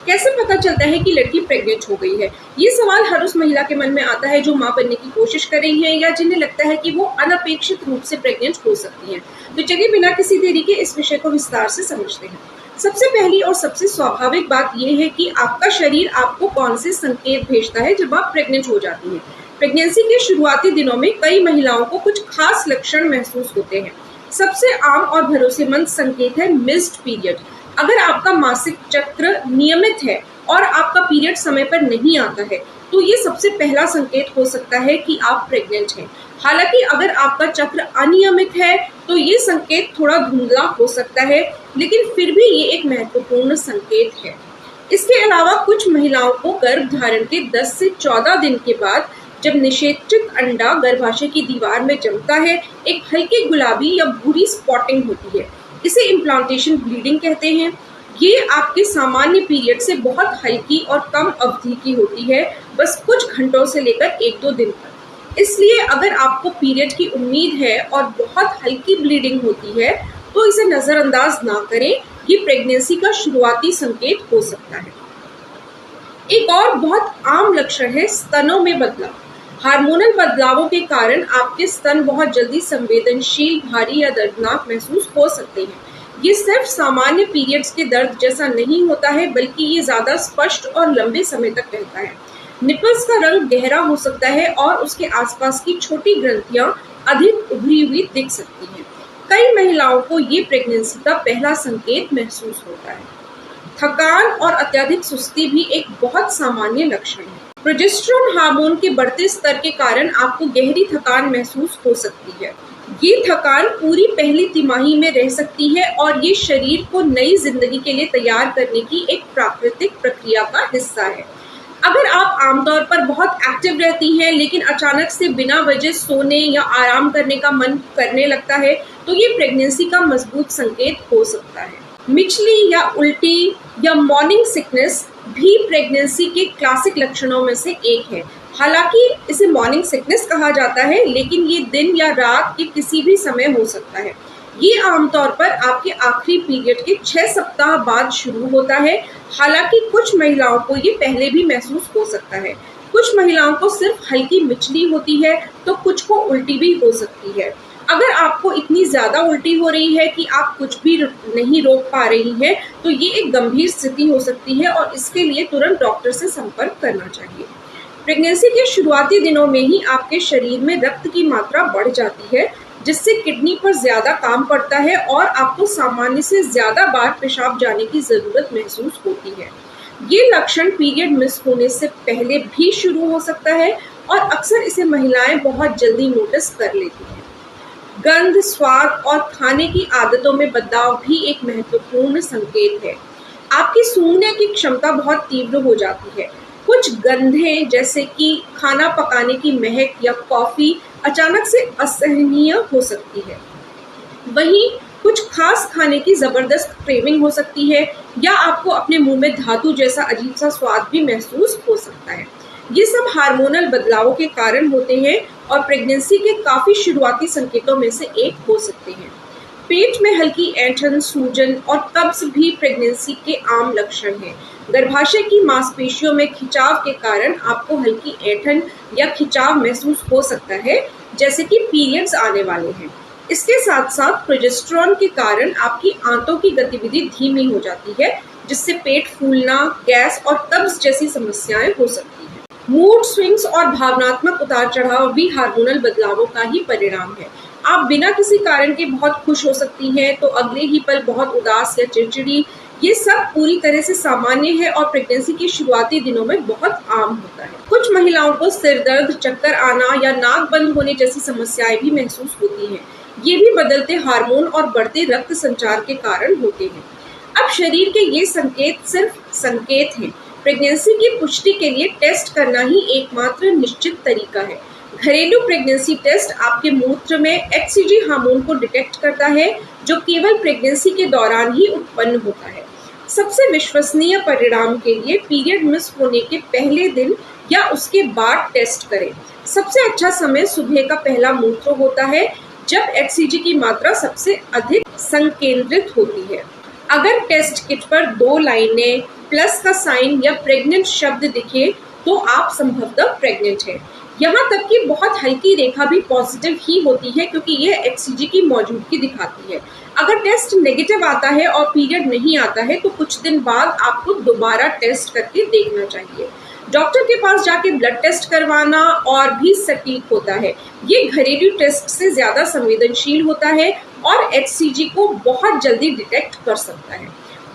कैसे पता चलता है कि लड़की प्रेग्नेंट हो गई है? ये सवाल हर उस महिला के मन में आता है जो मां बनने की कोशिश कर रही है या जिन्हें लगता है कि वो अनपेक्षित रूप से प्रेग्नेंट हो सकती हैं। तो चलिए बिना किसी देरी के इस विषय को विस्तार से समझते हैं। सबसे पहली और सबसे स्वाभाविक बात यह है कि आपका शरीर आपको कौन से संकेत भेजता है जब आप प्रेग्नेंट हो जाती हैं। प्रेगनेंसी के शुरुआती दिनों में कई महिलाओं को कुछ खास लक्षण महसूस होते हैं। सबसे आम और भरोसेमंद संकेत है मिस्ड पीरियड। अगर आपका मासिक चक्र नियमित है और आपका पीरियड समय पर नहीं आता है तो ये सबसे पहला संकेत हो सकता है कि आप प्रेग्नेंट हैं। हालांकि अगर आपका चक्र अनियमित है तो ये संकेत थोड़ा धुंधला हो सकता है, लेकिन फिर भी ये एक महत्वपूर्ण संकेत है। इसके अलावा कुछ महिलाओं को गर्भधारण के 10 से 14 दिन के बाद जब निषेचित अंडा गर्भाशय की दीवार में जमता है, एक हल्की गुलाबी या भूरी स्पॉटिंग होती है। इसे इम्प्लांटेशन ब्लीडिंग कहते हैं। ये आपके सामान्य पीरियड से बहुत हल्की और कम अवधि की होती है, बस कुछ घंटों से लेकर 1-2 दिन तक। इसलिए अगर आपको पीरियड की उम्मीद है और बहुत हल्की ब्लीडिंग होती है तो इसे नजरअंदाज ना करें। ये प्रेगनेंसी का शुरुआती संकेत हो सकता है। एक और बहुत आम लक्षण है स्तनों में बदलाव। हार्मोनल बदलावों के कारण आपके स्तन बहुत जल्दी संवेदनशील, भारी या दर्दनाक महसूस हो सकते हैं। ये सिर्फ सामान्य पीरियड्स के दर्द जैसा नहीं होता है, बल्कि ये ज्यादा स्पष्ट और लंबे समय तक रहता है। निपल्स का रंग गहरा हो सकता है और उसके आसपास की छोटी ग्रंथियां अधिक उभरी हुई दिख सकती हैं। कई महिलाओं को ये प्रेगनेंसी का पहला संकेत महसूस होता है। थकान और अत्यधिक सुस्ती भी एक बहुत सामान्य लक्षण है। प्रोजेस्टेरोन हार्मोन के बढ़ते स्तर के कारण आपको गहरी थकान महसूस हो सकती है। ये थकान पूरी पहली तिमाही में रह सकती है और ये शरीर को नई जिंदगी के लिए तैयार करने की एक प्राकृतिक प्रक्रिया का हिस्सा है। अगर आप आमतौर पर बहुत एक्टिव रहती हैं लेकिन अचानक से बिना वजह सोने या आराम करने का मन करने लगता है तो ये प्रेगनेंसी का मजबूत संकेत हो सकता है। मिचली या उल्टी या मॉर्निंग सिकनेस भी प्रेगनेंसी के क्लासिक लक्षणों में से एक है। हालांकि इसे मॉर्निंग सिकनेस कहा जाता है, लेकिन ये दिन या रात के किसी भी समय हो सकता है। ये आमतौर पर आपके आखिरी पीरियड के 6 सप्ताह बाद शुरू होता है। हालांकि कुछ महिलाओं को ये पहले भी महसूस हो सकता है। कुछ महिलाओं को सिर्फ हल्की मिचली होती है तो कुछ को उल्टी भी हो सकती है। अगर आपको इतनी ज्यादा उल्टी हो रही है कि आप कुछ भी नहीं रोक पा रही हैं, तो ये एक गंभीर स्थिति हो सकती है और इसके लिए तुरंत डॉक्टर से संपर्क करना चाहिए। प्रेगनेंसी के शुरुआती दिनों में ही आपके शरीर में रक्त की मात्रा बढ़ जाती है, जिससे किडनी पर ज्यादा काम पड़ता है और आपको सामान्य से ज्यादा बार पेशाब जाने की जरूरत महसूस होती है। ये लक्षण पीरियड मिस होने से पहले भी शुरू हो सकता है और अक्सर इसे महिलाएं बहुत जल्दी नोटिस कर लेती हैं। गंध, स्वाद और खाने की आदतों में बदलाव भी एक महत्वपूर्ण संकेत है। आपकी सूंघने की क्षमता बहुत तीव्र हो जाती है। कुछ गंधें जैसे कि खाना पकाने की महक या कॉफी अचानक से असहनीय हो सकती है। वहीं कुछ खास खाने की जबरदस्त क्रेविंग हो सकती है या आपको अपने मुंह में धातु जैसा अजीब सा स्वाद भी महसूस हो सकता है। ये सब हार्मोनल बदलावों के कारण होते हैं और प्रेगनेंसी के काफी शुरुआती संकेतों में से एक हो सकते हैं। पेट में हल्की ऐंठन, सूजन और कब्ज भी प्रेगनेंसी के आम लक्षण हैं। गर्भाशय की मांसपेशियों में खिंचाव के कारण आपको हल्की ऐंठन या खिंचाव महसूस हो सकता है, जैसे कि पीरियड्स आने वाले हैं। इसके साथ साथ प्रोजेस्टेरोन के कारण आपकी आंतों की गतिविधि धीमी हो जाती है, जिससे पेट फूलना, गैस और कब्ज जैसी समस्याएं हो सकती हैं। मूड स्विंग्स और भावनात्मक उतार चढ़ाव भी हार्मोनल बदलावों का ही परिणाम है। आप बिना किसी कारण के बहुत खुश हो सकती हैं तो अगले ही पल बहुत उदास या चिड़चिड़ी। ये सब पूरी तरह से सामान्य है और प्रेगनेंसी के शुरुआती दिनों में बहुत आम होता है। कुछ महिलाओं को सिर दर्द, चक्कर आना या नाक बंद होने जैसी समस्याएं भी महसूस होती हैं। ये भी बदलते हार्मोन और बढ़ते रक्त संचार के कारण होते हैं। अब शरीर के ये संकेत सिर्फ संकेत हैं। प्रेगनेंसी की पुष्टि के लिए टेस्ट करना ही एकमात्र निश्चित तरीका है। घरेलू प्रेगनेंसी टेस्ट आपके मूत्र में HCG हार्मोन को डिटेक्ट करता है, जो केवल प्रेगनेंसी के दौरान ही उत्पन्न होता है। सबसे विश्वसनीय परिणाम के लिए पीरियड मिस होने के पहले दिन या उसके बाद टेस्ट करें। सबसे अच्छा समय सुबह का पहला मूत्र होता है, जब HCG की मात्रा सबसे अधिक संकेंद्रित होती है। अगर टेस्ट किट पर 2 लाइनें प्लस का साइन या प्रेग्नेंट शब्द दिखे तो आप संभवतः प्रेग्नेंट हैं। यहाँ तक कि बहुत हल्की रेखा भी पॉजिटिव ही होती है क्योंकि यह HCG की मौजूदगी दिखाती है। अगर टेस्ट नेगेटिव आता है और पीरियड नहीं आता है तो कुछ दिन बाद आपको दोबारा टेस्ट करके देखना चाहिए। डॉक्टर के पास जाके ब्लड टेस्ट करवाना और भी सटीक होता है। ये घरेलू टेस्ट से ज्यादा संवेदनशील होता है और HCG को बहुत जल्दी डिटेक्ट कर सकता है।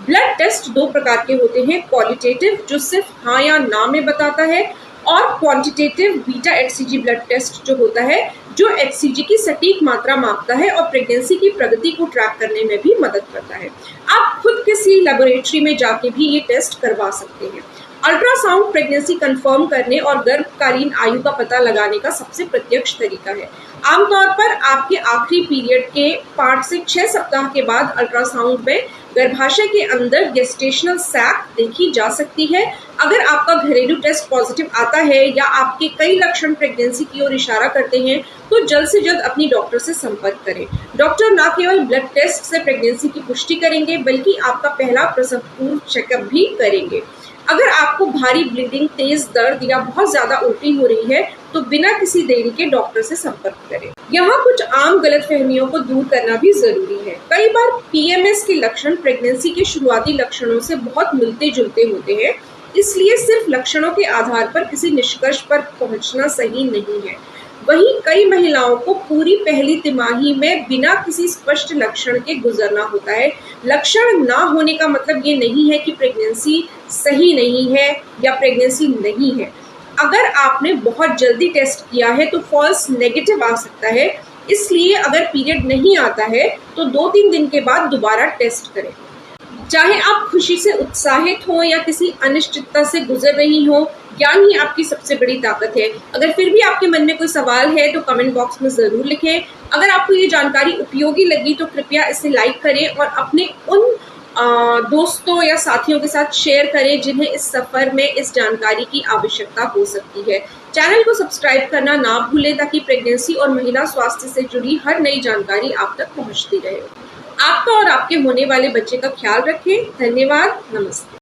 ब्लड टेस्ट दो प्रकार के होते हैं, क्वालिटेटिव जो सिर्फ हाँ या ना में बताता है और quantitative beta HCG blood test जो होता है जो HCG की सटीक मात्रा मापता है और प्रेगनेंसी की प्रगति को ट्रैक करने में भी मदद करता है। आप खुद किसी लेबोरेटरी में जाके भी ये टेस्ट करवा सकते हैं। अल्ट्रासाउंड प्रेगनेंसी कंफर्म करने और गर्भकालीन आयु का पता लगाने का सबसे प्रत्यक्ष तरीका है। आमतौर पर आपके आखिरी पीरियड के 5 से 6 सप्ताह के बाद अल्ट्रासाउंड में गर्भाशय के अंदर गेस्टेशनल सैक देखी जा सकती है। अगर आपका घरेलू टेस्ट पॉजिटिव आता है या आपके कई लक्षण प्रेगनेंसी की ओर इशारा करते हैं तो जल्द से जल्द अपनी डॉक्टर से संपर्क करें। डॉक्टर न केवल ब्लड टेस्ट से प्रेगनेंसी की पुष्टि करेंगे बल्कि आपका पहला प्रसव पूर्व चेकअप भी करेंगे। अगर आपको भारी ब्लीडिंग, तेज दर्द या बहुत ज्यादा उल्टी हो रही है तो बिना किसी देरी के डॉक्टर से संपर्क करें। यहाँ कुछ आम गलतफहमियों को दूर करना भी जरूरी है। कई बार PMS के लक्षण प्रेगनेंसी के शुरुआती लक्षणों से बहुत मिलते जुलते होते हैं, इसलिए सिर्फ लक्षणों के आधार पर किसी निष्कर्ष पर पहुंचना सही नहीं है। वहीं कई महिलाओं को पूरी पहली तिमाही में बिना किसी स्पष्ट लक्षण के गुजरना होता है। लक्षण ना होने का मतलब ये नहीं है कि प्रेगनेंसी सही नहीं है या प्रेगनेंसी नहीं है। अगर आपने बहुत जल्दी टेस्ट किया है तो फॉल्स नेगेटिव आ सकता है, इसलिए अगर पीरियड नहीं आता है तो 2-3 दिन के बाद दोबारा टेस्ट करें। चाहे आप खुशी से उत्साहित हो या किसी अनिश्चितता से गुजर रही हो, ज्ञान ही आपकी सबसे बड़ी ताकत है। अगर फिर भी आपके मन में कोई सवाल है तो कमेंट बॉक्स में जरूर लिखें। अगर आपको ये जानकारी उपयोगी लगी तो कृपया इसे लाइक करें और अपने उन दोस्तों या साथियों के साथ शेयर करें जिन्हें इस सफर में इस जानकारी की आवश्यकता हो सकती है। चैनल को सब्सक्राइब करना ना भूलें ताकि प्रेगनेंसी और महिला स्वास्थ्य से जुड़ी हर नई जानकारी आप तक पहुंचती रहे। आपका और आपके होने वाले बच्चे का ख्याल रखें। धन्यवाद। नमस्ते।